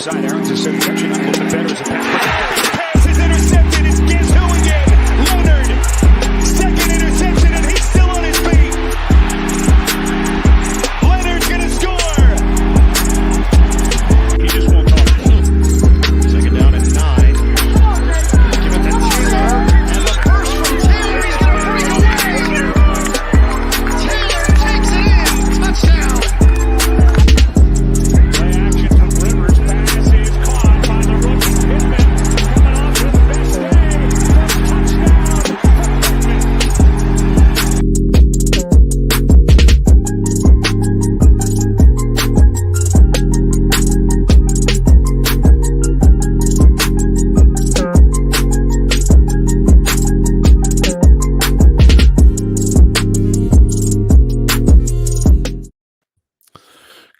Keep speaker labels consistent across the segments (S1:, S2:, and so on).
S1: side. Aaron's a center. Actually not looking better as a pass. Pass is intercepted. It's guess who again? Leonard. Second interception, and he's still on his feet. Leonard's going to score. He just won't talk. Second down and 9. Give it to Taylor. And the first from Taylor. He's going to break away. Taylor takes it in. Touchdown. Play action from Rivers. Pass is caught by the rookie Pittman. Coming off to the best day. Touchdown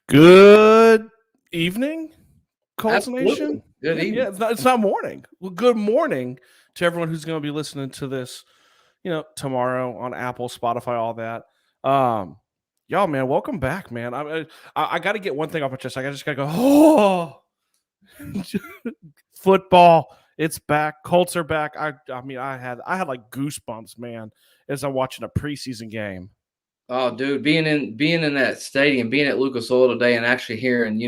S2: Good evening, Colts
S3: Absolutely.
S2: Nation.
S3: Good evening.
S2: Yeah, it's not morning. Well, good morning to everyone who's going to be listening to this, tomorrow on Apple, Spotify, all that. Y'all, man, welcome back, man. I got to get one thing off my chest. I just got to go, oh, football, it's back. Colts are back. I had like goosebumps, man, as I'm watching a preseason game.
S3: Oh, dude, being in that stadium, being at Lucas Oil today, and actually hearing,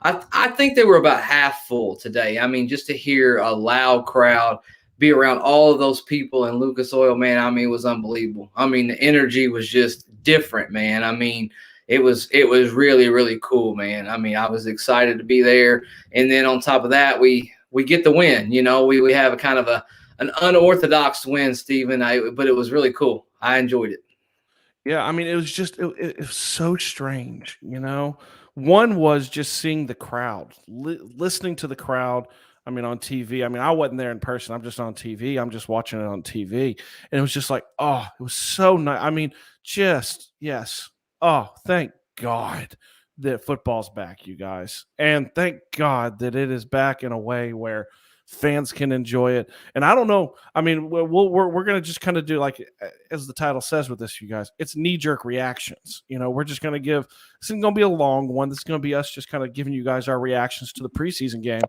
S3: I think they were about half full today. I mean, just to hear a loud crowd, be around all of those people in Lucas Oil, man. I mean, it was unbelievable. I mean, the energy was just different, man. I mean, it was really, really cool, man. I mean, I was excited to be there, and then on top of that, we get the win. We have a kind of an unorthodox win, Stephen. But it was really cool. I enjoyed it.
S2: Yeah, I mean, it was just it was so strange, One was just seeing the crowd, listening to the crowd. I mean, on TV. I mean, I wasn't there in person. I'm just on TV. I'm just watching it on TV. And it was just like, oh, it was so nice. I mean, just, yes. Oh, thank God that football's back, you guys. And thank God that it is back in a way where fans can enjoy it. And I don't know. I mean, we're going to just kind of do, like, as the title says with this, you guys, it's knee-jerk reactions. We're just going to give – this is going to be a long one. This is going to be us just kind of giving you guys our reactions to the preseason game.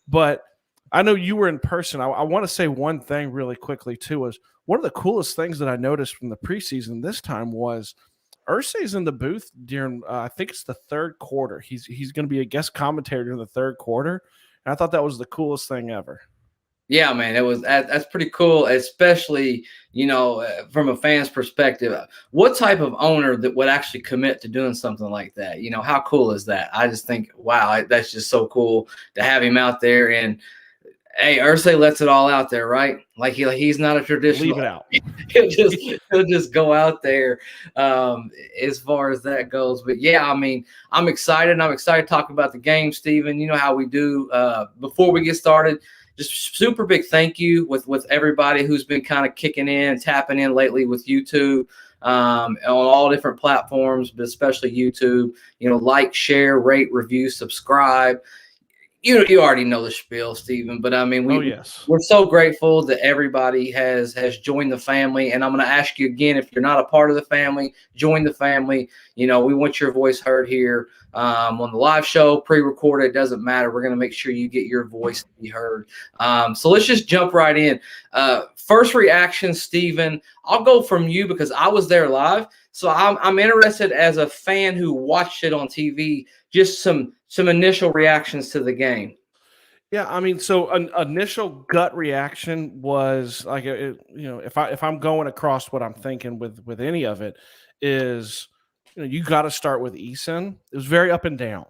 S2: But I know you were in person. I want to say one thing really quickly, too, was one of the coolest things that I noticed from the preseason this time was Irsay's in the booth during I think it's the third quarter. He's going to be a guest commentator in the third quarter. And I thought that was the coolest thing ever.
S3: Yeah, man, that's pretty cool, especially, from a fan's perspective. What type of owner that would actually commit to doing something like that? How cool is that? I just think, wow, that's just so cool to have him out there. And hey, Irsay lets it all out there, right? Like he's not a traditional.
S2: Leave it out.
S3: he'll just go out there as far as that goes. But yeah, I mean, I'm excited. I'm excited to talk about the game, Stephen. You know how we do. Before we get started, just super big thank you with everybody who's been kind of kicking in, tapping in lately with YouTube, on all different platforms, but especially YouTube. Like, share, rate, review, subscribe. You already know the spiel, Stephen, but I mean, we're so grateful that everybody has joined the family. And I'm going to ask you again, if you're not a part of the family, join the family. We want your voice heard here on the live show, pre-recorded. It doesn't matter. We're going to make sure you get your voice to be heard. So let's just jump right in. First reaction, Stephen, I'll go from you because I was there live. So I'm interested as a fan who watched it on TV, just some initial reactions to the game.
S2: Yeah, I mean, so an initial gut reaction was like, if I'm going across what I'm thinking with any of it is, you got to start with Eason. It was very up and down,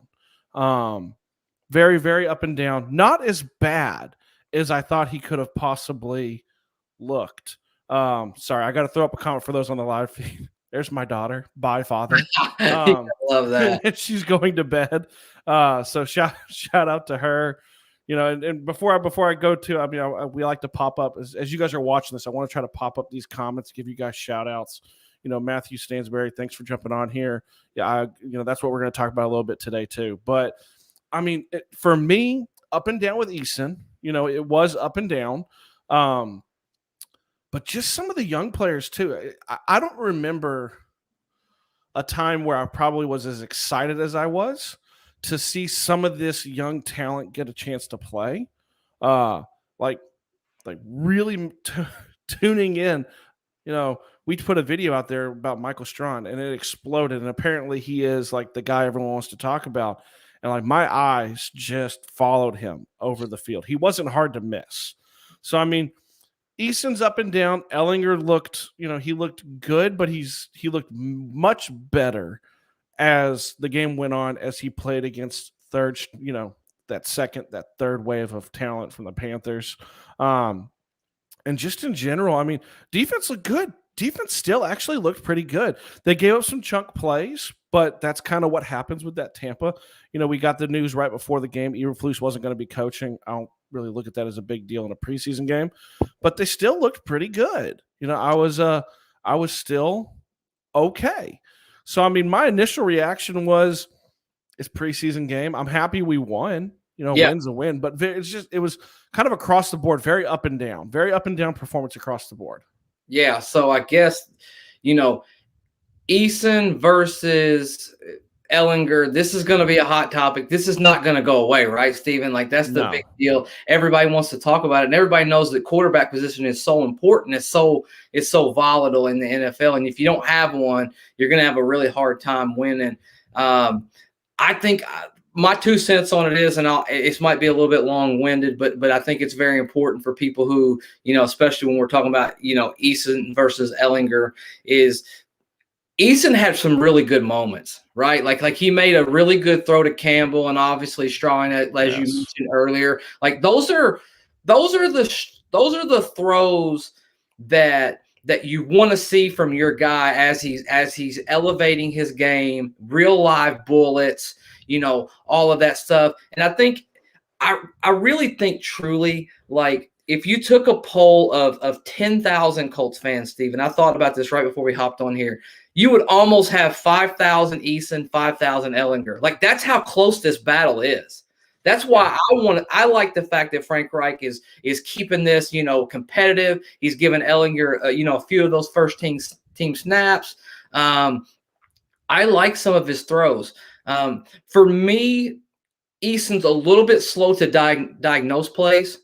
S2: very, very up and down. Not as bad as I thought he could have possibly looked. Sorry, I got to throw up a comment for those on the live feed. There's my daughter. Bye, father.
S3: I love that.
S2: She's going to bed. So shout out to her. And before I go to, I mean, we like to pop up as you guys are watching this. I want to try to pop up these comments, give you guys shout outs. Matthew Stansberry, thanks for jumping on here. Yeah, that's what we're going to talk about a little bit today too. But I mean, for me, up and down with Eason. It was up and down. But just some of the young players too. I don't remember a time where I probably was as excited as I was to see some of this young talent get a chance to play, like really tuning in. We put a video out there about Michael Strawn, and it exploded. And apparently, he is like the guy everyone wants to talk about. And like my eyes just followed him over the field. He wasn't hard to miss. So I mean, Eason's up and down. Ellinger looked, he looked good, but he looked much better as the game went on, as he played against that third wave of talent from the Panthers. And just in general, I mean, defense looked good. Defense still actually looked pretty good. They gave up some chunk plays, but that's kind of what happens with that Tampa. We got the news right before the game. Eberflus wasn't going to be coaching. I don't really look at that as a big deal in a preseason game, but they still looked pretty good. I was still okay. So, I mean, my initial reaction was, it's preseason game. I'm happy we won. Win's a win, but it was kind of across the board, very up and down performance across the board.
S3: Yeah. So I guess, Eason versus Ellinger, this is going to be a hot topic. This is not going to go away, right, Steven? Like, that's the big deal. Everybody wants to talk about it, and everybody knows that quarterback position is so important. It's so volatile in the NFL, and if you don't have one, you're going to have a really hard time winning. I think my 2 cents on it is, and it might be a little bit long-winded, but I think it's very important for people who, especially when we're talking about, Eason versus Ellinger, is Eason had some really good moments, right? Like he made a really good throw to Campbell, and obviously Straughn, as you mentioned earlier. Like those are the throws that you want to see from your guy as he's elevating his game, real live bullets, all of that stuff. And I think I really think truly, like, if you took a poll of 10,000 Colts fans, Steven, I thought about this right before we hopped on here, you would almost have 5,000 Eason, 5,000 Ellinger. Like, that's how close this battle is. That's why I like the fact that Frank Reich is keeping this, competitive. He's given Ellinger, a few of those first team snaps. I like some of his throws. For me, Eason's a little bit slow to diagnose plays.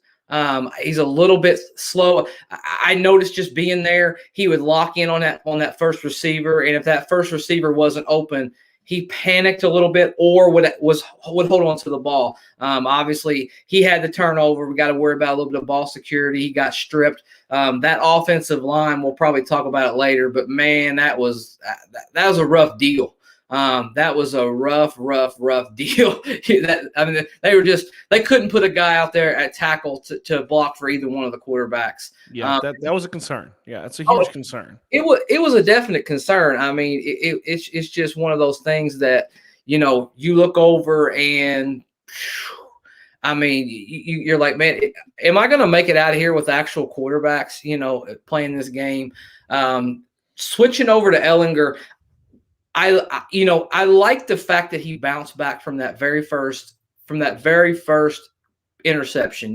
S3: He's a little bit slow. I noticed just being there, he would lock in on that first receiver, and if that first receiver wasn't open, he panicked a little bit or would hold on to the ball. Obviously, he had the turnover. We got to worry about a little bit of ball security. He got stripped. That offensive line, we'll probably talk about it later, but man, that was a rough deal. That was a rough deal. They couldn't put a guy out there at tackle to block for either one of the quarterbacks.
S2: Yeah, that was a concern. Yeah, it's a huge concern.
S3: It was a definite concern. I mean, it's just one of those things that, you look over and, I mean, you're like, man, am I going to make it out of here with actual quarterbacks, playing this game? Switching over to Ellinger, I like the fact that he bounced back from that very first interception.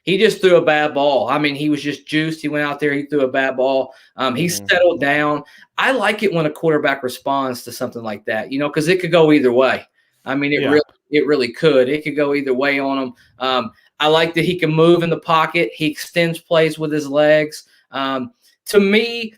S3: He just threw a bad ball. I mean, he was just juiced. He went out there, he threw a bad ball. He settled down. I like it when a quarterback responds to something like that, because it could go either way. I mean, it really could. It could go either way on him. I like that he can move in the pocket. He extends plays with his legs. To me,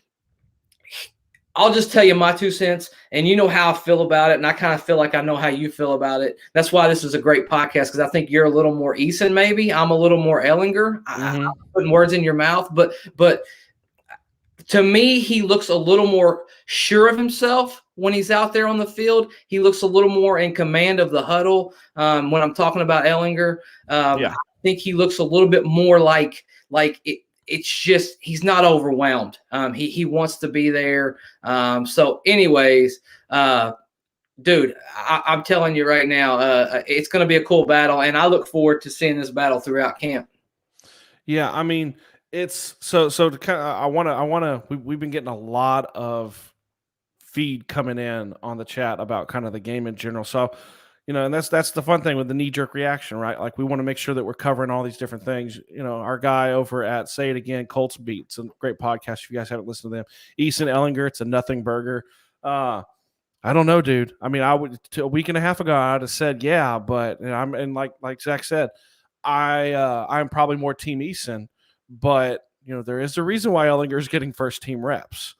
S3: I'll just tell you my 2 cents, and you know how I feel about it, and I kind of feel like I know how you feel about it. That's why this is a great podcast, because I think you're a little more Eason maybe. I'm a little more Ellinger. I'm putting words in your mouth, but to me, he looks a little more sure of himself when he's out there on the field. He looks a little more in command of the huddle when I'm talking about Ellinger. I think he looks a little bit more like it. It's just he's not overwhelmed. He wants to be there. So anyways, dude, I'm telling you right now, it's going to be a cool battle, and I look forward to seeing this battle throughout camp.
S2: Yeah, I mean, it's so to kind of we've been getting a lot of feed coming in on the chat about kind of the game in general. So, and that's the fun thing with the knee-jerk reaction, right? Like, we want to make sure that we're covering all these different things. Our guy over at Say It Again, Colts Beats, a great podcast if you guys haven't listened to them. Eason Ellinger, it's a nothing burger. I don't know, dude. I mean, a week and a half ago, I'd have said yeah, but like Zach said, I'm probably more Team Eason, but there is a reason why Ellinger is getting first team reps.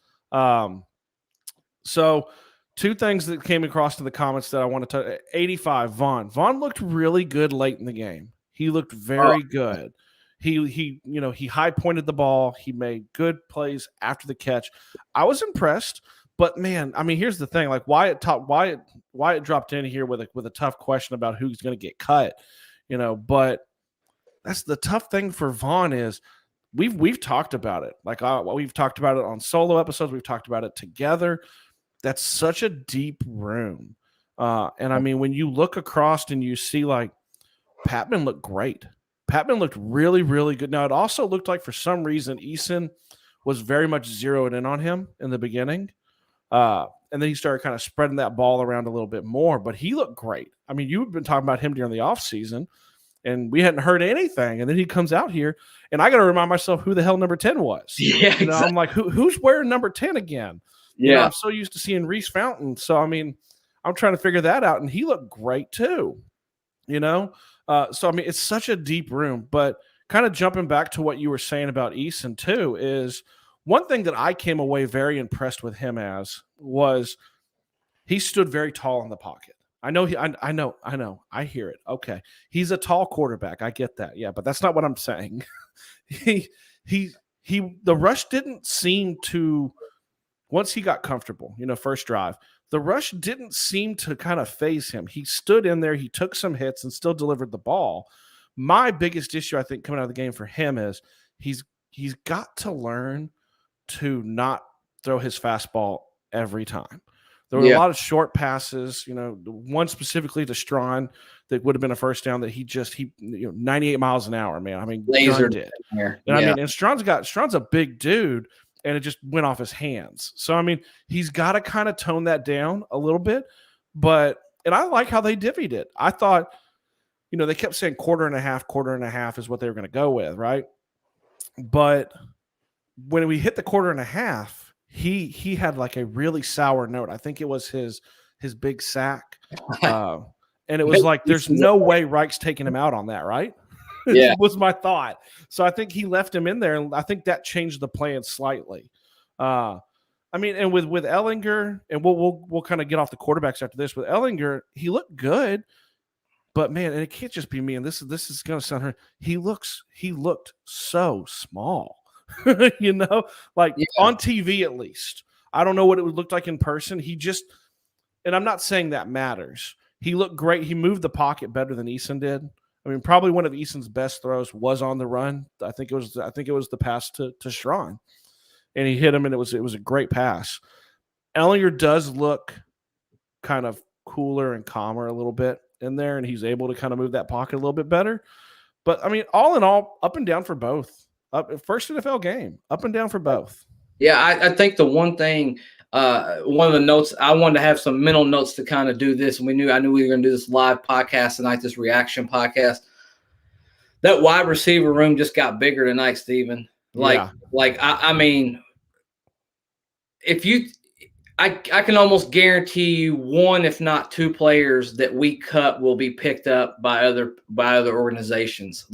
S2: So two things that came across in the comments that I want to touch. 85 Vaughn looked really good late in the game. He looked very good. He high pointed the ball. He made good plays after the catch. I was impressed. But man, I mean, here's the thing: like Wyatt dropped in here with a tough question about who's going to get cut, But that's the tough thing for Vaughn is we've talked about it. Like we've talked about it on solo episodes. We've talked about it together. That's such a deep room, and I mean, when you look across and you see like Patman looked great. Patman looked really, really good. Now it also looked like for some reason Eason was very much zeroed in on him in the beginning. And then he started kind of spreading that ball around a little bit more, but he looked great. I mean, you've been talking about him during the offseason, and we hadn't heard anything. And then he comes out here, and I got to remind myself who the hell number 10 was.
S3: Yeah, exactly.
S2: I'm like, who's wearing number 10 again?
S3: Yeah.
S2: I'm so used to seeing Reese Fountain. So, I mean, I'm trying to figure that out, and he looked great too, So, I mean, it's such a deep room. But kind of jumping back to what you were saying about Eason too is – one thing that I came away very impressed with him as was he stood very tall in the pocket. I know. I hear it. Okay. He's a tall quarterback. I get that. Yeah, but that's not what I'm saying. The rush didn't seem to, once he got comfortable, first drive, the rush didn't seem to kind of phase him. He stood in there, he took some hits and still delivered the ball. My biggest issue, I think, coming out of the game for him is he's got to learn to not throw his fastball every time. There were a lot of short passes, one specifically to Strawn that would have been a first down that he 98 miles an hour, man. I mean,
S3: lasered
S2: it. And Strawn's a big dude, and it just went off his hands. So, I mean, he's got to kind of tone that down a little bit. And I like how they divvied it. I thought, they kept saying quarter and a half is what they were going to go with, right? But when we hit the quarter and a half, he had like a really sour note. I think it was his big sack. And it was like, there's no way Reich's taking him out on that, right?
S3: Yeah.
S2: was my thought. So I think he left him in there, and I think that changed the plan slightly. I mean, and with Ellinger, and we'll kind of get off the quarterbacks after this. With Ellinger, he looked good, but man, and it can't just be me. And this is going to sound hurt. He looked so small. On TV at least. I don't know what it would look like in person. And I'm not saying that matters. He looked great. He moved the pocket better than Eason did. I mean, probably one of Eason's best throws was on the run. I think it was the pass to Strawn, and he hit him, and it was a great pass. Ellinger does look kind of cooler and calmer a little bit in there, and he's able to kind of move that pocket a little bit better. But I mean, all in all, up and down for both. First NFL game, up and down for both.
S3: Yeah, I think the one thing, one of the notes, I wanted to have some mental notes to kind of do this, and I knew we were going to do this live podcast tonight, this reaction podcast. That wide receiver room just got bigger tonight, Steven. I mean, I can almost guarantee you one, if not two players that we cut will be picked up by other organizations.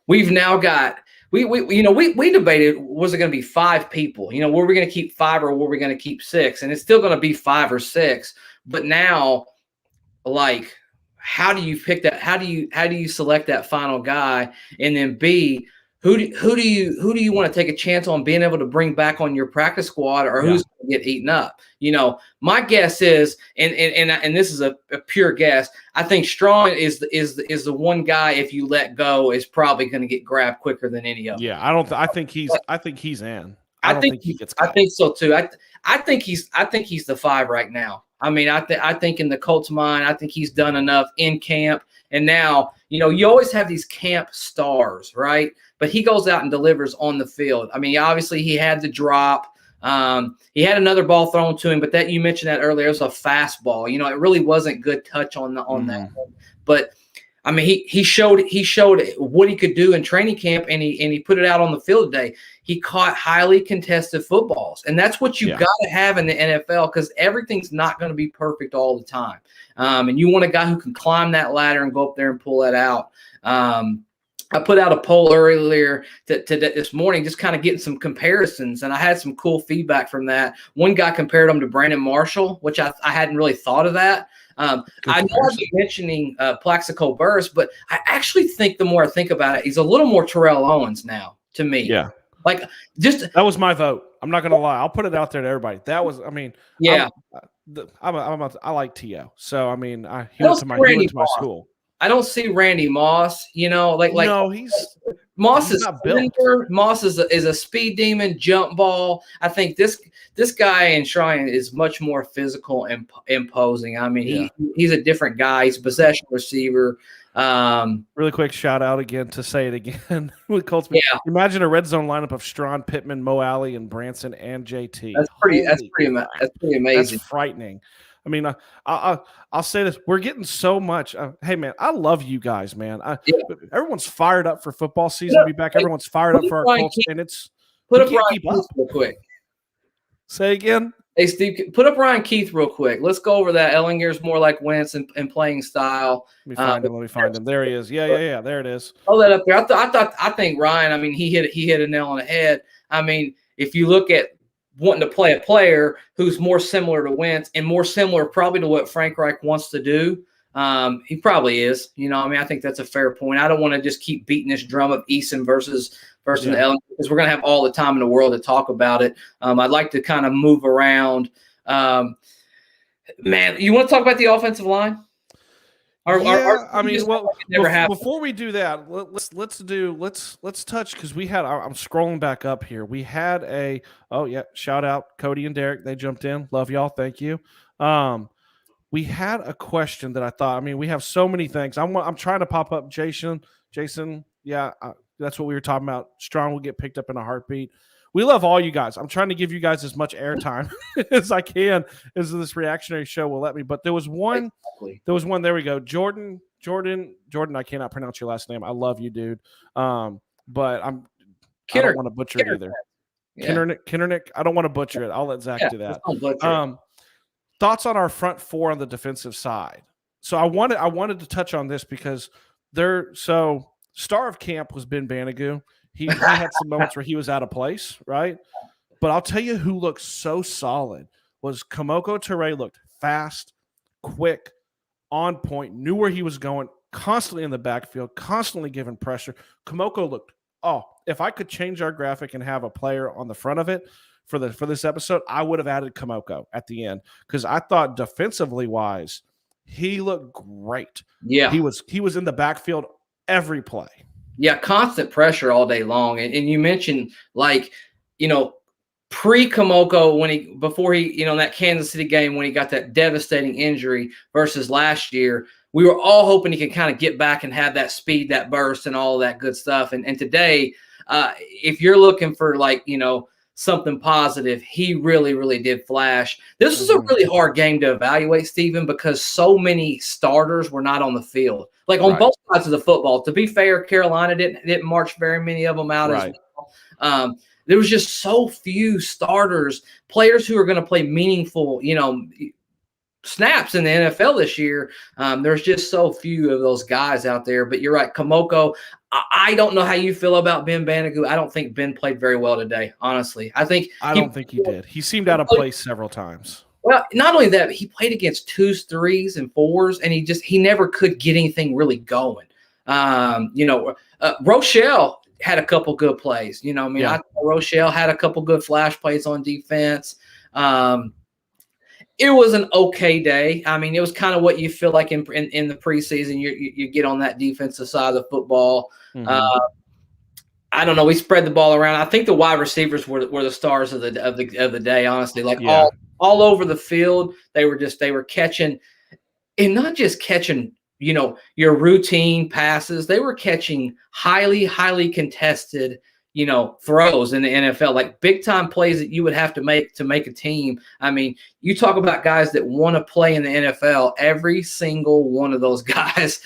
S3: We've now got we debated, was it going to be 5 people? Were we going to keep 5 or were we going to keep 6? And it's still going to be 5 or 6. But now, how do you pick that? How do you select that final guy? And then B, who do you want to take a chance on being able to bring back on your practice squad, or who's going to get eaten up? My guess is, and this is a pure guess, I think Strawn is the one guy, if you let go, is probably going to get grabbed quicker than any of them.
S2: Yeah, I think he's in.
S3: I think he gets cut. I think so too. I think he's the 5 right now. I mean, I think in the Colts' mind, I think he's done enough in camp. And now, you always have these camp stars, right? But he goes out and delivers on the field. I mean, obviously he had the drop. He had another ball thrown to him, but that, you mentioned that earlier, it was a fastball. It really wasn't good touch on that one. But I mean, he showed what he could do in training camp, and he put it out on the field today. he caught highly contested footballs. And that's what you got to have in the NFL, because everything's not going to be perfect all the time. And you want a guy who can climb that ladder and go up there and pull that out. I put out a poll earlier this morning, just kind of getting some comparisons, and I had some cool feedback from that. One guy compared him to Brandon Marshall, which I hadn't really thought of that. I know I've been mentioning Plaxico Burress, but I actually think the more I think about it, he's a little more Terrell Owens now to me.
S2: Yeah.
S3: Like, just
S2: that was my vote. I'm not going to lie. I'll put it out there to everybody. That was, I mean,
S3: yeah.
S2: I like T.O. So, I mean, he went to my school.
S3: I don't see Randy Moss, like
S2: no,
S3: Moss
S2: he's
S3: is
S2: not built.
S3: Moss is a speed demon, jump ball. I think this guy in Shrine is much more physical and imposing. I mean, he's a different guy. He's a possession receiver.
S2: Really quick shout out again to say it again with Colts.
S3: Yeah.
S2: Imagine a red zone lineup of Strawn, Pittman, Mo Alley, and Branson and JT.
S3: That's pretty amazing.
S2: That's frightening. I mean, I'll say this: we're getting so much. Hey, man, I love you guys, man. Everyone's fired up for football season to be back. Everyone's fired up for our Colts, and it's
S3: put up Ryan Keith real quick.
S2: Say again.
S3: Hey, Steve, put up Ryan Keith real quick. Let's go over that. Ellinger's more like Wentz in playing style.
S2: Let me find him. There he is. Yeah. There it is.
S3: Oh, that up there. I think Ryan. I mean, he hit a nail on the head. I mean, if you look at wanting to play a player who's more similar to Wentz and more similar probably to what Frank Reich wants to do, he probably is. I mean, I think that's a fair point. I don't want to just keep beating this drum of Eason versus Ellinger, because we're going to have all the time in the world to talk about it. I'd like to kind of move around. Man, you want to talk about the offensive line?
S2: Before we do that, let's touch, because we had. I'm scrolling back up here. We had shout out Cody and Derek. They jumped in. Love y'all. Thank you. We had a question that I thought. I mean, we have so many things. I'm trying to pop up Jason. Yeah, that's what we were talking about. Strong will get picked up in a heartbeat. We love all you guys. I'm trying to give you guys as much airtime as I can as this reactionary show will let me. But there was one. There we go. Jordan. I cannot pronounce your last name. I love you, dude. But I don't want to butcher it either. Yeah. Kinnernick. I don't want to butcher it. I'll let Zach do that. Thoughts on our front four on the defensive side. So I wanted to touch on this because star of camp was Ben Banigou. He had some moments where he was out of place, right? But I'll tell you who looked so solid was Kamoko Toure. Looked fast, quick, on point, knew where he was going, constantly in the backfield, constantly giving pressure. Kamoko looked, if I could change our graphic and have a player on the front of it for this episode, I would have added Kamoko at the end, because I thought defensively wise, he looked great.
S3: Yeah.
S2: He was in the backfield every play.
S3: Yeah, constant pressure all day long. And you mentioned, pre-Kamoko, before he in that Kansas City game when he got that devastating injury versus last year, we were all hoping he could kind of get back and have that speed, that burst, and all of that good stuff. And today, if you're looking for something positive, he really, really did flash. This was a really hard game to evaluate, Stephen, because so many starters were not on the field. Like on both sides of the football. To be fair, Carolina didn't march very many of them out as well. There was just so few starters, players who are going to play meaningful, snaps in the NFL this year. There's just so few of those guys out there. But you're right, Kamoko. I don't know how you feel about Ben Banigou. I don't think Ben played very well today, honestly. I don't think he
S2: did. He seemed out of place several times.
S3: Well, not only that, but he played against 2s, 3s, and 4s, and he never could get anything really going. Rochelle had a couple good plays. I thought Rochelle had a couple good flash plays on defense. It was an okay day. I mean, it was kind of what you feel like in the preseason. You get on that defensive side of the football. Mm-hmm. I don't know. We spread the ball around. I think the wide receivers were the stars of the day. Honestly, all over the field, they were catching, and not just catching, your routine passes. They were catching highly, highly contested, throws in the NFL, like big time plays that you would have to make a team. I mean, you talk about guys that want to play in the NFL, every single one of those guys,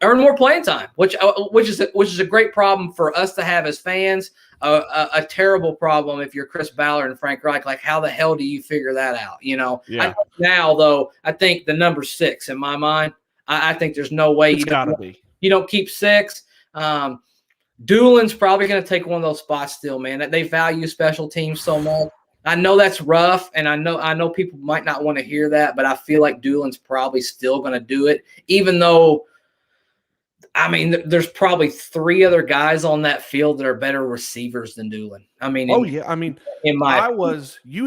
S3: earn more playing time, which is a great problem for us to have as fans. a terrible problem if you're Chris Ballard and Frank Reich. Like, how the hell do you figure that out?
S2: Yeah.
S3: Now, though, I think the number 6 in my mind, I think there's no way
S2: It's got to be.
S3: You don't keep 6. Doolin's probably going to take one of those spots still, man. They value special teams so much. I know that's rough, and I know people might not want to hear that, but I feel like Doolin's probably still going to do it, even though, I mean, there's probably 3 other guys on that field that are better receivers than Doolin. I mean,
S2: you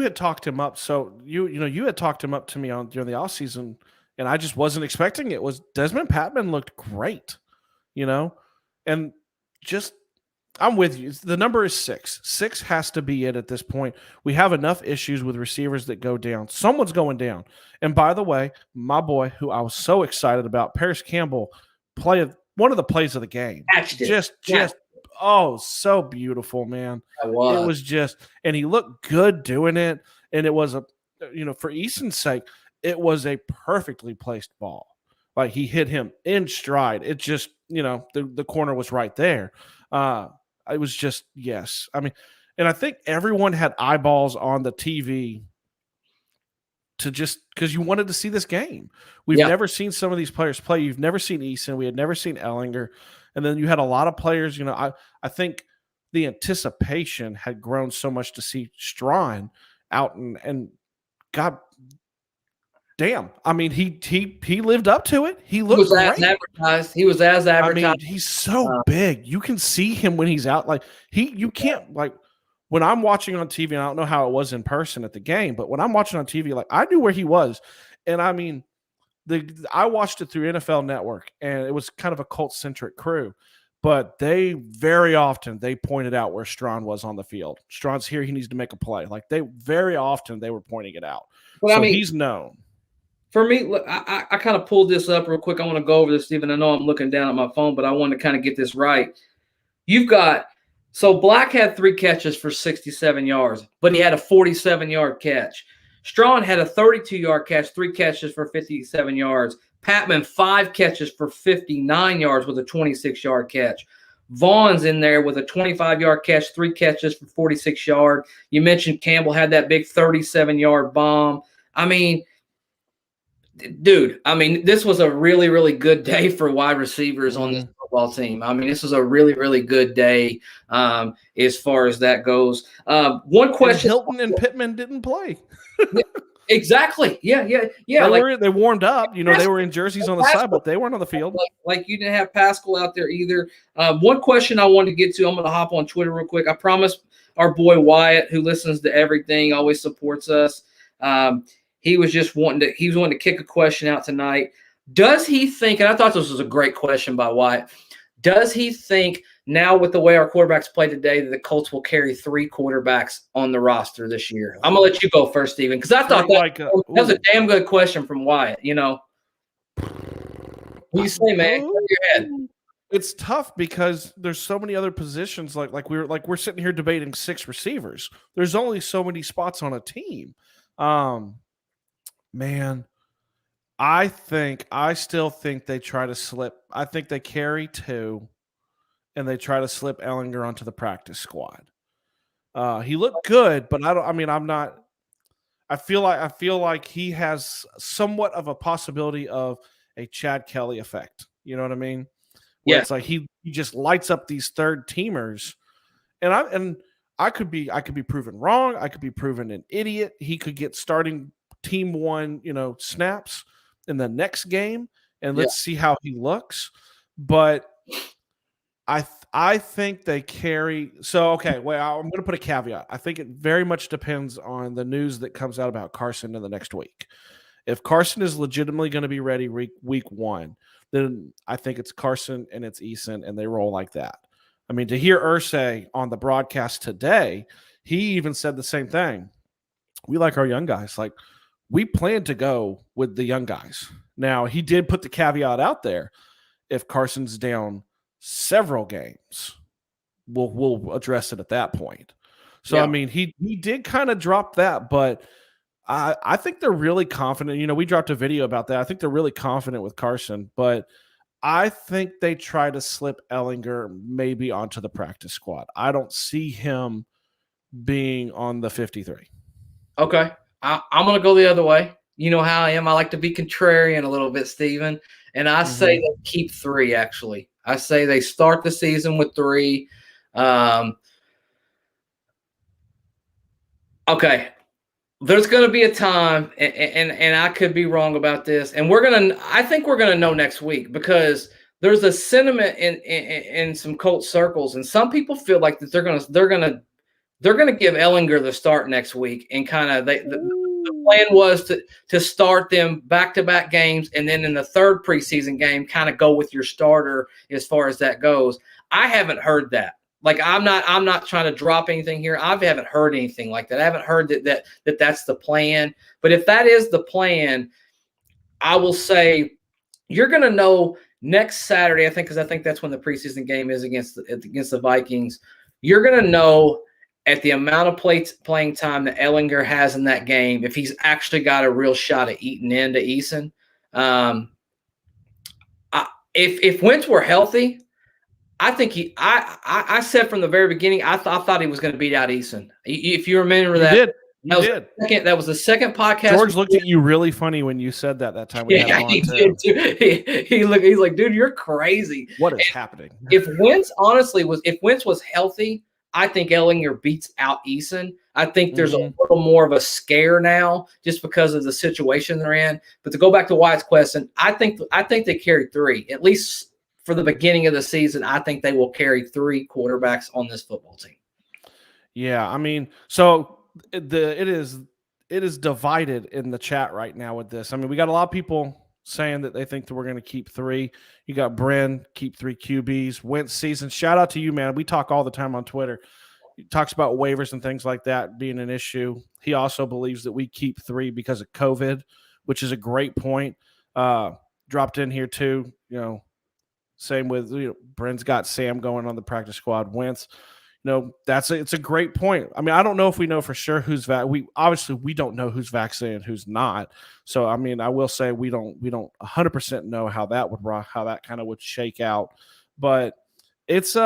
S2: had talked him up, so you had talked him up to me during the offseason, and I just wasn't expecting it. Was Desmond Patman looked great, and just. I'm with you. The number is 6. 6 has to be it at this point. We have enough issues with receivers that go down. Someone's going down. And by the way, my boy, who I was so excited about, Paris Campbell, played one of the plays of the game. So beautiful, man. It was just, and he looked good doing it. And it was for Easton's sake, it was a perfectly placed ball. Like, he hit him in stride. It just, the corner was right there. It was just, yes. I mean, and I think everyone had eyeballs on the TV to just because you wanted to see this game. We've never seen some of these players play. You've never seen Eason. We had never seen Ellinger. And then you had a lot of players, I think the anticipation had grown so much to see Strawn out and God damn. I mean, he lived up to it. He looked great.
S3: Advertised. He was as advertised.
S2: I mean, he's so big. You can see him when he's out. Like, you can't, like, when I'm watching on TV, and I don't know how it was in person at the game, but when I'm watching on TV, like, I knew where he was. And I mean, I watched it through NFL Network, and it was kind of a Colts-centric crew. But they very often pointed out where Strawn was on the field. Strawn's here. He needs to make a play. Like, very often they were pointing it out. So he's known.
S3: For me, look, I kind of pulled this up real quick. I want to go over this, Stephen. I know I'm looking down at my phone, but I want to kind of get this right. So Black had 3 catches for 67 yards, but he had a 47-yard catch. Strawn had a 32-yard catch, 3 catches for 57 yards. Patman, 5 catches for 59 yards with a 26-yard catch. Vaughn's in there with a 25-yard catch, 3 catches for 46 yards. You mentioned Campbell had that big 37-yard bomb. I mean, dude, this was a really, really good day for wide receivers on this football team. I mean, this was a really, really good day as far as that goes. One question.
S2: And Hilton and Pittman didn't play.
S3: Exactly. Yeah.
S2: They warmed up. They were in jerseys on the side, but they weren't on the field.
S3: Like you didn't have Pascal out there either. One question I wanted to get to, I'm going to hop on Twitter real quick. I promise our boy Wyatt, who listens to everything, always supports us. He was wanting to kick a question out tonight. Does he think, and I thought this was a great question by Wyatt, does he think now with the way our quarterbacks play today that the Colts will carry 3 quarterbacks on the roster this year? I'm going to let you go first, Stephen, because I thought that was a damn good question from Wyatt. What do you say, man? Go to your head.
S2: It's tough because there's so many other positions. Like we're sitting here debating 6 receivers. There's only so many spots on a team. Man, I still think they try to slip. I think they carry 2, and they try to slip Ellinger onto the practice squad. He looked good, but I feel like he has somewhat of a possibility of a Chad Kelly effect. You know what I mean? Where it's like he just lights up these third teamers, and I could be proven wrong. I could be proven an idiot. He could get starting team 1, snaps in the next game, and let's see how he looks. But I think they carry. So, okay, well, I'm going to put a caveat. I think it very much depends on the news that comes out about Carson in the next week. If Carson is legitimately going to be ready week 1, then I think it's Carson and it's Eason, and they roll like that. I mean, to hear Irsay on the broadcast today, he even said the same thing. We like our young guys. Like, we plan to go with the young guys. Now, he did put the caveat out there. If Carson's down several games, we'll address it at that point. So, I mean, he did kind of drop that, but I think they're really confident. We dropped a video about that. I think they're really confident with Carson, but I think they try to slip Ellinger maybe onto the practice squad. I don't see him being on the 53.
S3: Okay. I'm going to go the other way. You know how I am. I like to be contrarian a little bit, Steven. And I say they keep 3, actually. I say they start the season with 3. Okay. There's going to be a time, and I could be wrong about this, and I think we're going to know next week, because there's a sentiment in some Colts circles, and some people feel like that they're going to give Ellinger the start next week, and kind of the plan was to start them back-to-back games, and then in the third preseason game, kind of go with your starter as far as that goes. I haven't heard that. Like, I'm not trying to drop anything here. I haven't heard anything like that. I haven't heard that's the plan. But if that is the plan, I will say you're going to know next Saturday, I think, because I think that's when the preseason game is against the Vikings. You're going to know at the amount of playing time that Ellinger has in that game if he's actually got a real shot at eating into Eason. If Wentz were healthy, I think I said from the very beginning, I thought he was going to beat out Eason. If you remember that.
S2: You did.
S3: That was the second podcast.
S2: George looked at you really funny when you said that time.
S3: He did too. He's like, dude, you're crazy.
S2: What is happening?
S3: If Wentz was healthy, I think Ellinger beats out Eason. I think there's a little more of a scare now just because of the situation they're in. But to go back to Wyatt's question, I think they carry 3, at least for the beginning of the season. I think they will carry 3 quarterbacks on this football team.
S2: Yeah, I mean, so it is divided in the chat right now with this. I mean, we got a lot of people saying that they think that we're going to keep 3. You got Bren, keep 3 QBs. Wentz season. Shout out to you, man. We talk all the time on Twitter. He talks about waivers and things like that being an issue. He also believes that we keep 3 because of COVID, which is a great point. Dropped in here too, same with, Bren's got Sam going on the practice squad. Wentz, it's a great point. I mean, I don't know if we know for sure who's we don't know who's vaccinated and who's not. So, I mean, I will say we don't 100% know how that kind of would shake out. But it's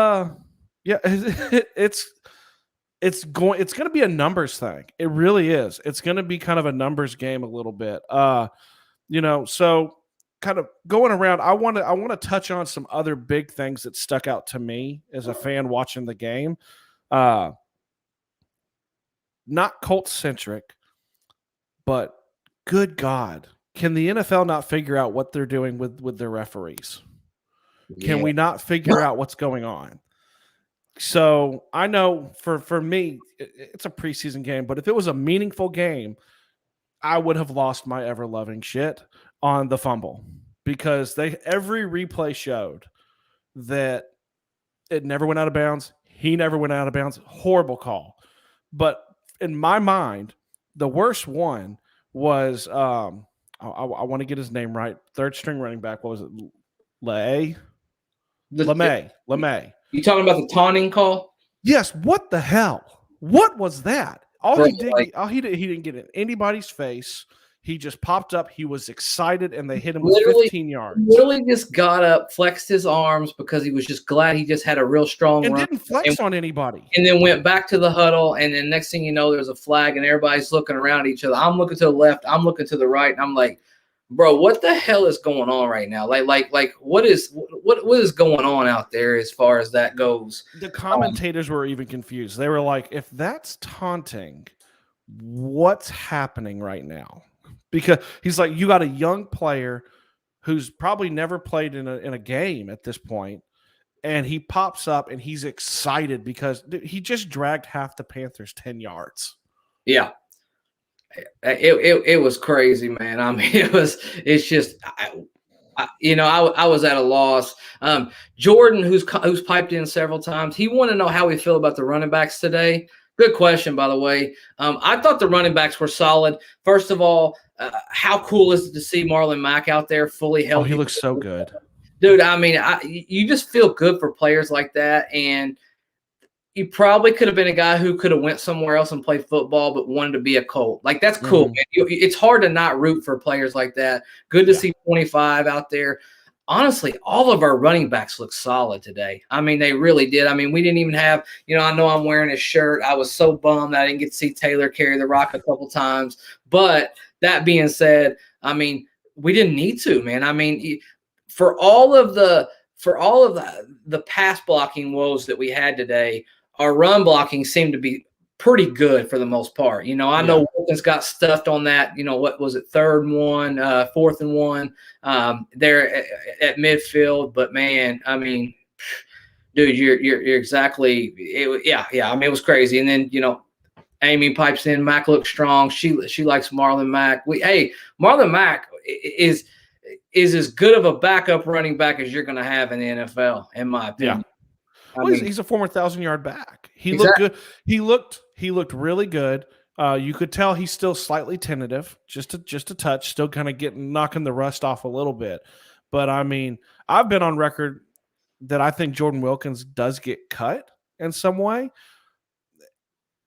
S2: it's going to be a numbers thing. It really is. It's going to be kind of a numbers game a little bit. So kind of going around, I want to touch on some other big things that stuck out to me as a fan watching the game. Not Colts centric, but good God, can the NFL not figure out what they're doing with their referees? Can we not figure out what's going on? So I know for me, it's a preseason game, but if it was a meaningful game, I would have lost my ever-loving shit on the fumble, because every replay showed that it never went out of bounds. He never went out of bounds. Horrible call. But in my mind, the worst one was I want to get his name right. Third string running back. What was it? LeMay.
S3: You talking about the taunting call?
S2: Yes. What the hell? What was that? He didn't get in anybody's face. He just popped up. He was excited, and they hit him with 15 yards.
S3: Literally just got up, flexed his arms because he was just glad he just had a real strong
S2: and
S3: run.
S2: Didn't flex on anybody.
S3: And then went back to the huddle, and then next thing you know, there's a flag, and everybody's looking around at each other. I'm looking to the left. I'm looking to the right, and I'm like, bro, what the hell is going on right now? Like what is going on out there as far as that goes?
S2: The commentators were even confused. They were like, if that's taunting, what's happening right now? Because he's like, you got a young player who's probably never played in a game at this point, and he pops up and he's excited because he just dragged half the Panthers 10 yards.
S3: Yeah. It was crazy, man. I mean, I was at a loss. Jordan, who's piped in several times, he wanted to know how we feel about the running backs today. Good question, by the way. I thought the running backs were solid. First of all, how cool is it to see Marlon Mack out there fully healthy?
S2: Oh, he looks so good.
S3: Dude, I mean, you just feel good for players like that, and you probably could have been a guy who could have went somewhere else and played football but wanted to be a Colt. Like, that's cool, man. It's hard to not root for players like that. Good to see 25 out there. honestly, all of our running backs look solid today. I mean, they really did. I mean, we didn't even have, I know I'm wearing his shirt. I was so bummed that I didn't get to see Taylor carry the rock a couple times. But that being said, I mean, we didn't need to, man. I mean, for all of the pass blocking woes that we had today, our run blocking seemed to be pretty good for the most part. I know Wilkins got stuffed on that, what was it, 4th and 1 there at midfield. But man, I mean, dude, you're exactly yeah. I mean, it was crazy. And then, Amy pipes in, Mack looks strong. She likes Marlon Mack. Marlon Mack is as good of a backup running back as you're going to have in the NFL, in my opinion.
S2: Yeah. He's a former 1,000-yard back. He looked good. He looked really good. You could tell he's still slightly tentative, just a touch, still kind of knocking the rust off a little bit. But I mean, I've been on record that I think Jordan Wilkins does get cut in some way.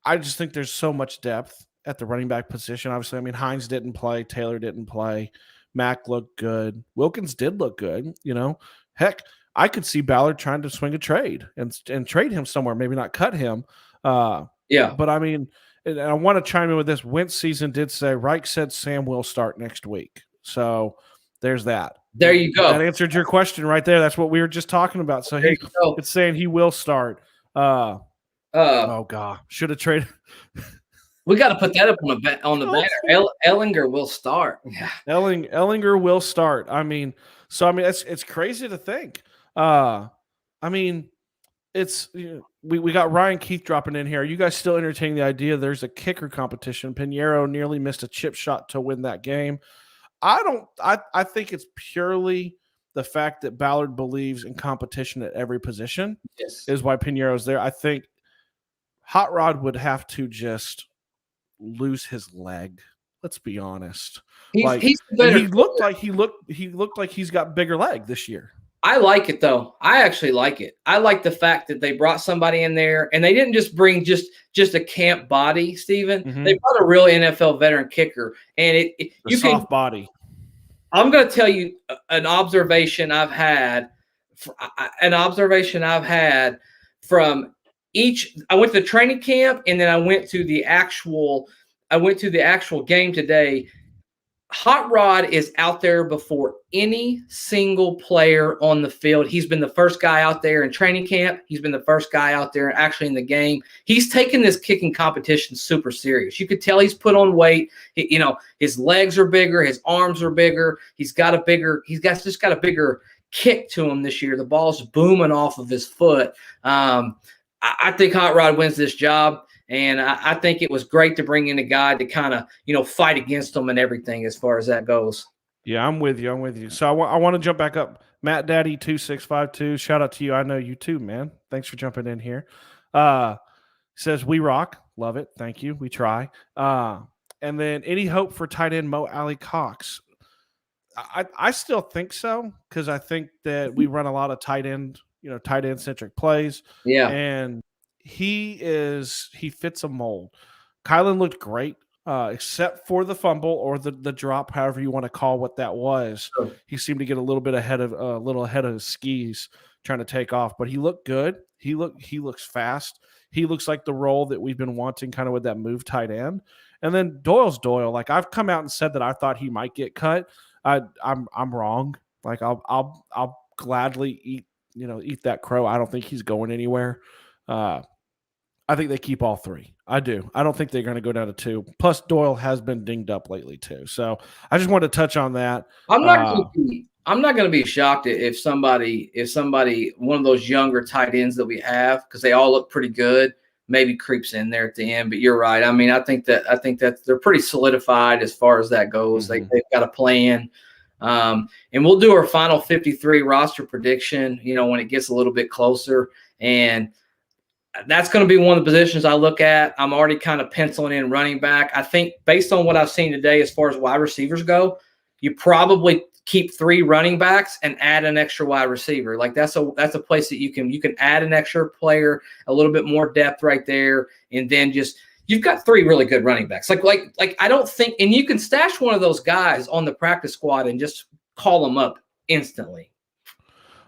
S2: I just think there's so much depth at the running back position. Obviously, I mean, Hines didn't play, Taylor didn't play, Mack looked good, Wilkins did look good. Heck, I could see Ballard trying to swing a trade and trade him somewhere, maybe not cut him. But I mean, and I want to chime in with this. Wentz season did say Reich said Sam will start next week, so there's that.
S3: There you go.
S2: That answered your question right there. That's what we were just talking about. So it's saying he will start. Oh God, should have traded.
S3: We got to put that up on the banner. Ellinger will start. Yeah,
S2: Ellinger will start. I mean, it's crazy to think. I mean, it's we got Ryan Keith dropping in here. Are you guys still entertaining the idea there's a kicker competition? Pinheiro nearly missed a chip shot to win that game. I think it's purely the fact that Ballard believes in competition at every position is why Pinheiro's there. I think Hot Rod would have to just lose his leg. Let's be honest. He looked like he's got bigger leg this year.
S3: I like it though. I actually like it. I like the fact that they brought somebody in there and they didn't just bring just a camp body, Steven. Mm-hmm. They brought a real NFL veteran kicker and
S2: soft body.
S3: I'm going to tell you an observation I've had from each. I went to the training camp and then I went to the actual game today. Hot Rod is out there before any single player on the field. He's been the first guy out there in training camp. He's been the first guy out there actually in the game. He's taken this kicking competition super serious. You could tell he's put on weight. His legs are bigger. His arms are bigger. He's got a bigger kick to him this year. The ball's booming off of his foot. I think Hot Rod wins this job. And I think it was great to bring in a guy to kind of, fight against them and everything as far as that goes.
S2: Yeah, I'm with you. So I want to jump back up. Matt Daddy 2652, shout out to you. I know you too, man. Thanks for jumping in here. Says we rock. Love it. Thank you. We try. And then any hope for tight end Mo Alley Cox? I still think so because I think that we run a lot of tight end centric plays.
S3: Yeah.
S2: And he fits a mold. Kylan looked great, except for the fumble or the drop, however you want to call what that was.
S3: Sure.
S2: He seemed to get a little ahead of his skis trying to take off, but he looked good. He looks fast. He looks like the role that we've been wanting kind of with that move tight end. And then Doyle's Doyle. Like I've come out and said that I thought he might get cut. I'm wrong. Like I'll gladly eat that crow. I don't think he's going anywhere. I think they keep all three. I do. I don't think they're going to go down to 2. Plus, Doyle has been dinged up lately too. So I just wanted to touch on that.
S3: I'm not going to be shocked if somebody, one of those younger tight ends that we have, because they all look pretty good, maybe creeps in there at the end. But you're right. I mean, I think that they're pretty solidified as far as that goes. Mm-hmm. They've got a plan. And we'll do our final 53 roster prediction, when it gets a little bit closer. And that's going to be one of the positions I look at. I'm already kind of penciling in running back. I think based on what I've seen today, as far as wide receivers go, you probably keep 3 running backs and add an extra wide receiver. Like that's a place that you can add an extra player, a little bit more depth right there. And then you've got 3 really good running backs. Like I don't think, and you can stash one of those guys on the practice squad and just call them up instantly.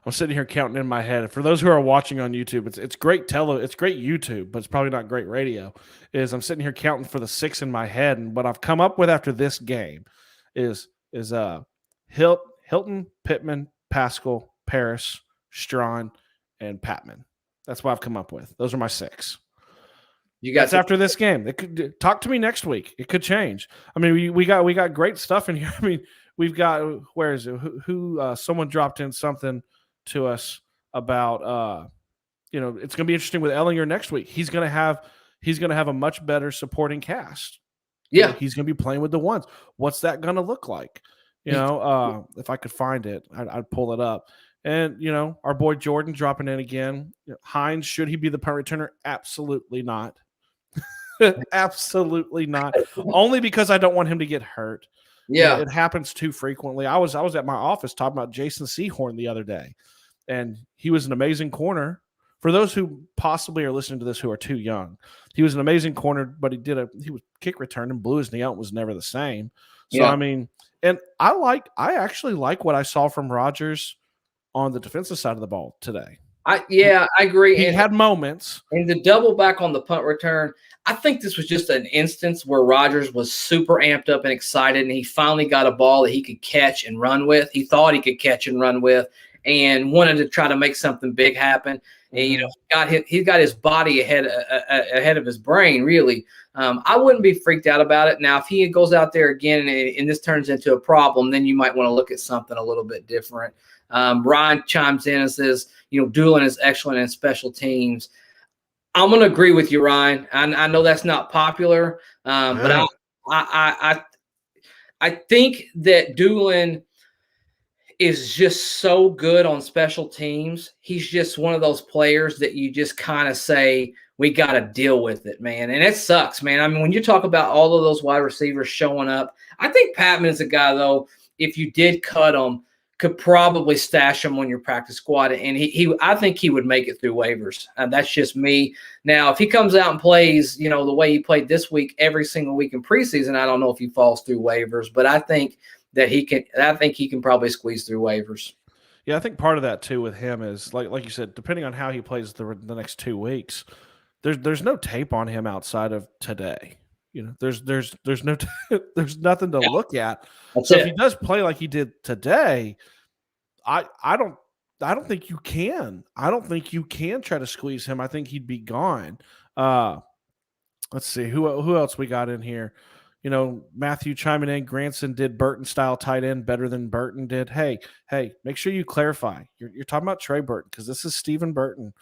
S2: I'm sitting here counting in my head. For those who are watching on YouTube, it's great it's great YouTube, but it's probably not great radio. I'm sitting here counting for the 6 in my head, and what I've come up with after this game is Hilton, Pittman, Pascal, Paris, Strawn, and Patman. That's what I've come up with. Those are my 6. That's after this game. It could talk to me next week. It could change. I mean, we got great stuff in here. I mean, we've got where is it? Who someone dropped in something to us about it's going to be interesting with Ellinger next week. He's going to have a much better supporting cast.
S3: Yeah,
S2: he's going to be playing with the ones. What's that going to look like? If I could find it, I'd pull it up. And our boy Jordan dropping in again. Hines, should he be the punt returner? Absolutely not. Absolutely not. Only because I don't want him to get hurt.
S3: Yeah,
S2: it happens too frequently. I was at my office talking about Jason Sehorn the other day, and he was an amazing corner. For those who possibly are listening to this who are too young, he was an amazing corner, but he was kick return and blew his knee out and was never the same. So yeah. I mean, and I actually like what I saw from Rodgers on the defensive side of the ball today.
S3: I agree.
S2: He had moments.
S3: And to double back on the punt return, I think this was just an instance where Rodgers was super amped up and excited, and he finally got a ball that he could catch and run with. He thought he could catch and run with, and wanted to try to make something big happen. And he got his body ahead of his brain. Really, I wouldn't be freaked out about it. Now, if he goes out there again and this turns into a problem, then you might want to look at something a little bit different. Ryan chimes in and says, Doolin is excellent in special teams. I'm going to agree with you, Ryan. I know that's not popular, but I think that Doolin is just so good on special teams. He's just one of those players that you just kind of say, we got to deal with it, man. And it sucks, man. I mean, when you talk about all of those wide receivers showing up, I think Patman is a guy, though, if you did cut him, could probably stash him on your practice squad, and I think he would make it through waivers. That's just me. Now, if he comes out and plays, the way he played this week, every single week in preseason, I don't know if he falls through waivers, but I think that he can. I think he can probably squeeze through waivers.
S2: Yeah, I think part of that too with him is like you said, depending on how he plays the next 2 weeks, there's no tape on him outside of today. There's no there's nothing to look at. So if he does play like he did today, I don't think you can. I don't think you can try to squeeze him. I think he'd be gone. Let's see who else we got in here. Matthew chiming in. Granson did Burton style tight end better than Burton did. Hey, make sure you clarify. You're talking about Trey Burton because this is Stephen Burton.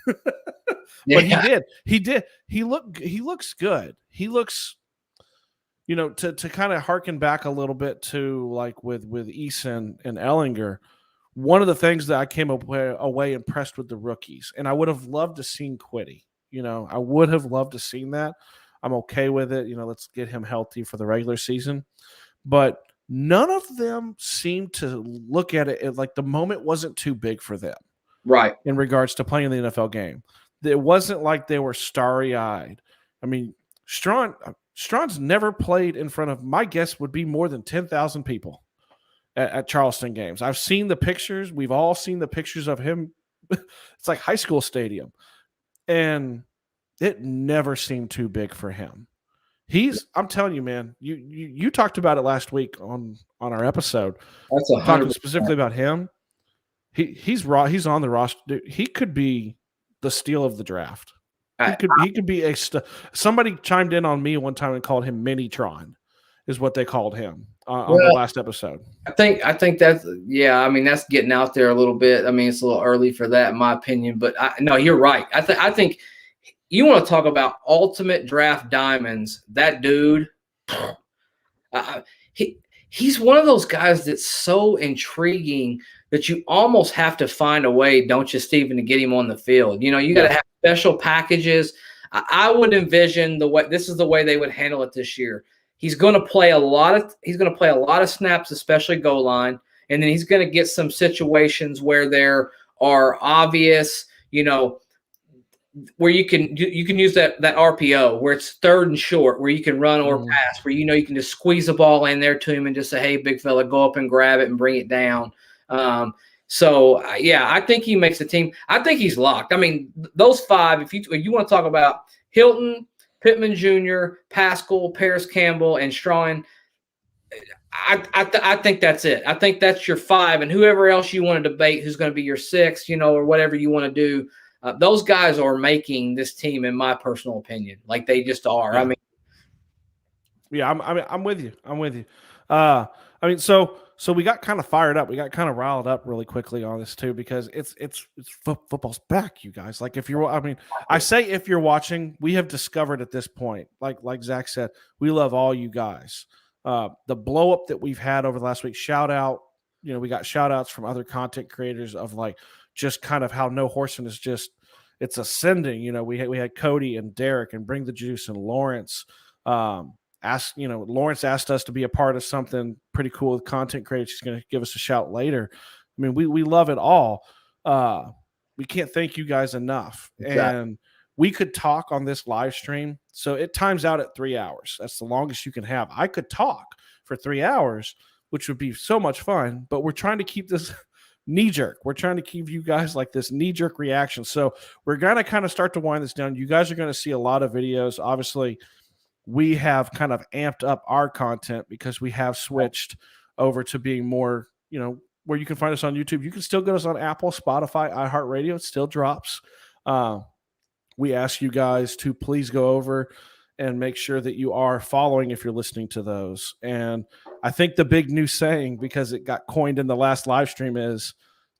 S2: But he did. He looks good. He looks, to kind of harken back a little bit to like with Eason and Ellinger. One of the things that I came away impressed with the rookies, and I would have loved to seen Quiddy. I would have loved to seen that. I'm okay with it. Let's get him healthy for the regular season. But none of them seemed to look at it like the moment wasn't too big for them.
S3: Right.
S2: In regards to playing the NFL game. It wasn't like they were starry-eyed. I mean, Strawn's never played in front of, my guess would be more than 10,000 people at Charleston games. I've seen the pictures. We've all seen the pictures of him. It's like high school stadium. And it never seemed too big for him. I'm telling you, man, you talked about it last week on our episode.
S3: That's
S2: talking specifically about him. He's on the roster. Dude, he could be the steal of the draft. He could be somebody chimed in on me one time and called him Mini Tron, is what they called him on the last episode.
S3: I think that's that's getting out there a little bit. I mean, it's a little early for that, in my opinion. But no, you're right. I think you want to talk about ultimate draft diamonds. That dude, he's one of those guys that's so intriguing that you almost have to find a way, don't you, Stephen, to get him on the field. You got to have special packages. I would envision this is the way they would handle it this year. He's going to play a lot of snaps, especially goal line, and then he's going to get some situations where there are obvious, where you can use that RPO where it's third and short, where you can run or pass, where you can just squeeze the ball in there to him and just say, hey, big fella, go up and grab it and bring it down. So yeah, I think he makes the team. I think he's locked. I mean, those five. If you want to talk about Hilton, Pittman Jr., Pascal, Paris Campbell, and Strawn, I think that's it. I think that's your five, and whoever else you want to debate who's going to be your six, or whatever you want to do. Those guys are making this team, in my personal opinion, like they just are.
S2: Yeah.
S3: I mean,
S2: yeah, I'm with you. I'm with you. I mean, so we got kind of fired up. We got kind of riled up really quickly on this too, because it's football's back, you guys. Like I say if you're watching, we have discovered at this point, like Zach said, we love all you guys. The blow up that we've had over the last week, shout out, we got shout outs from other content creators of like just kind of how No Horsing is just, it's ascending. We had Cody and Derek and Bring the Juice and Lawrence. Lawrence asked us to be a part of something pretty cool with content creators. She's going to give us a shout later. I mean, we love it all. We can't thank you guys enough. Exactly. And we could talk on this live stream. So it times out at 3 hours. That's the longest you can have. I could talk for 3 hours, which would be so much fun, but we're trying to keep this knee jerk. We're trying to keep you guys like this knee jerk reaction. So we're going to kind of start to wind this down. You guys are going to see a lot of videos. Obviously, we have kind of amped up our content because we have switched over to being more, where you can find us on YouTube. You can still get us on Apple, Spotify, iHeartRadio. It still drops. We ask you guys to please go over and make sure that you are following if you're listening to those. And I think the big new saying, because it got coined in the last live stream, is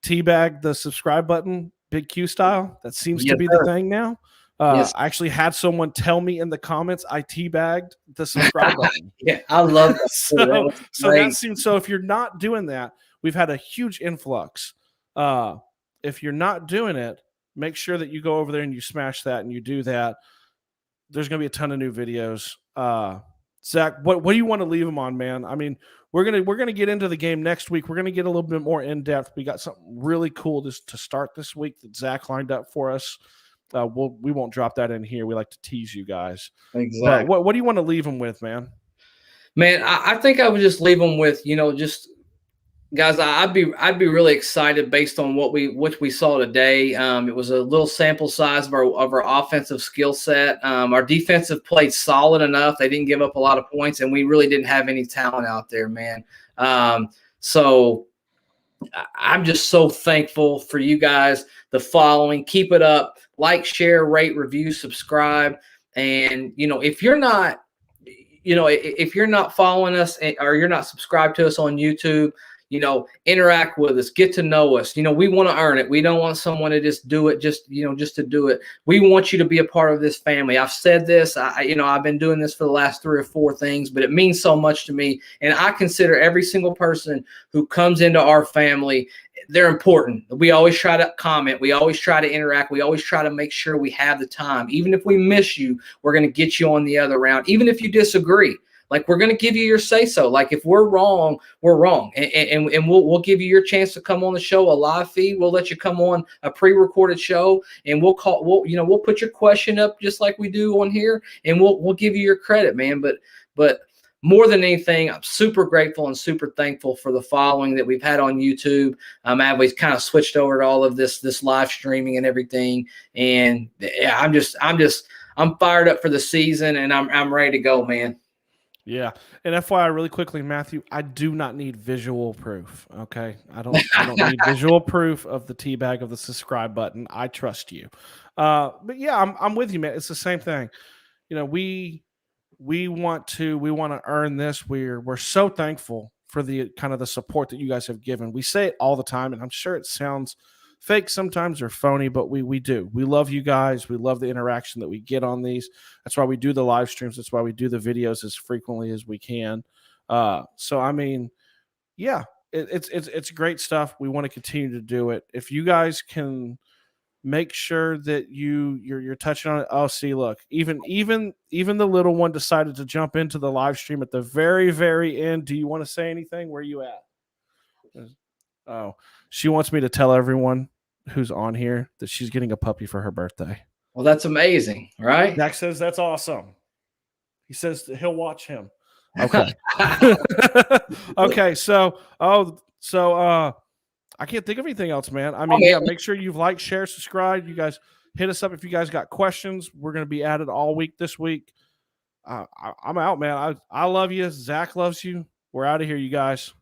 S2: teabag the subscribe button, Big Q style. That seems to be the thing now. Yes. I actually had someone tell me in the comments I teabagged the subscribe button.
S3: Yeah, I love that.
S2: So if you're not doing that, we've had a huge influx. If you're not doing it, make sure that you go over there and you smash that and you do that. There's going to be a ton of new videos. Zach, what do you want to leave them on, man? I mean, we're gonna get into the game next week. We're gonna get a little bit more in depth. We got something really cool to start this week that Zach lined up for us. We won't drop that in here. We like to tease you guys.
S3: Exactly.
S2: But what do you want to leave them with, man?
S3: Man, I think I would just leave them with, just guys. I'd be really excited based on what we saw today. It was a little sample size of our offensive skill set. Our defensive played solid enough. They didn't give up a lot of points, and we really didn't have any talent out there, man. So I'm just so thankful for you guys. The following, keep it up. Like, share, rate, review, subscribe. And, if you're not, if you're not following us or you're not subscribed to us on YouTube, interact with us, get to know us. We want to earn it. We don't want someone to just do it, just to do it. We want you to be a part of this family. I've said this, I've been doing this for the last 3 or 4 things, but it means so much to me. And I consider every single person who comes into our family, they're important. We always try to comment. We always try to interact. We always try to make sure we have the time. Even if we miss you, we're going to get you on the other round. Even if you disagree, like, we're going to give you your say so. Like, if we're wrong, we're wrong. And we'll give you your chance to come on the show, a live feed. We'll let you come on a pre-recorded show, and we'll put your question up just like we do on here, and we'll give you your credit, man. But more than anything, I'm super grateful and super thankful for the following that we've had on YouTube. We've kind of switched over to all of this live streaming and everything. And yeah, I'm fired up for the season, and I'm ready to go, man.
S2: Yeah, and FYI, really quickly, Matthew, I do not need visual proof. Okay, I don't need visual proof of the teabag of the subscribe button. I trust you. But yeah, I'm with you, man. It's the same thing. We want to earn this. We're so thankful for the kind of the support that you guys have given. We say it all the time, and I'm sure it sounds fake sometimes or phony, but we do. We love you guys. We love the interaction that we get on these. That's why we do the live streams. That's why we do the videos as frequently as we can. So I mean, yeah, it's great stuff. We want to continue to do it. If you guys can make sure that you're touching on it. Oh, see, look, even the little one decided to jump into the live stream at the very, very end. Do you want to say anything? Where are you at? Oh, she wants me to tell everyone who's on here that she's getting a puppy for her birthday.
S3: Well, that's amazing, right?
S2: Zach says that's awesome. He says that he'll watch him. Okay. Okay. So I can't think of anything else, man. I
S3: Oh,
S2: mean,
S3: man.
S2: yeah, make sure you've liked, share, subscribe. You guys hit us up if you guys got questions. We're going to be at it all week this week. I'm out, man. I love you. Zach loves you. We're out of here, you guys.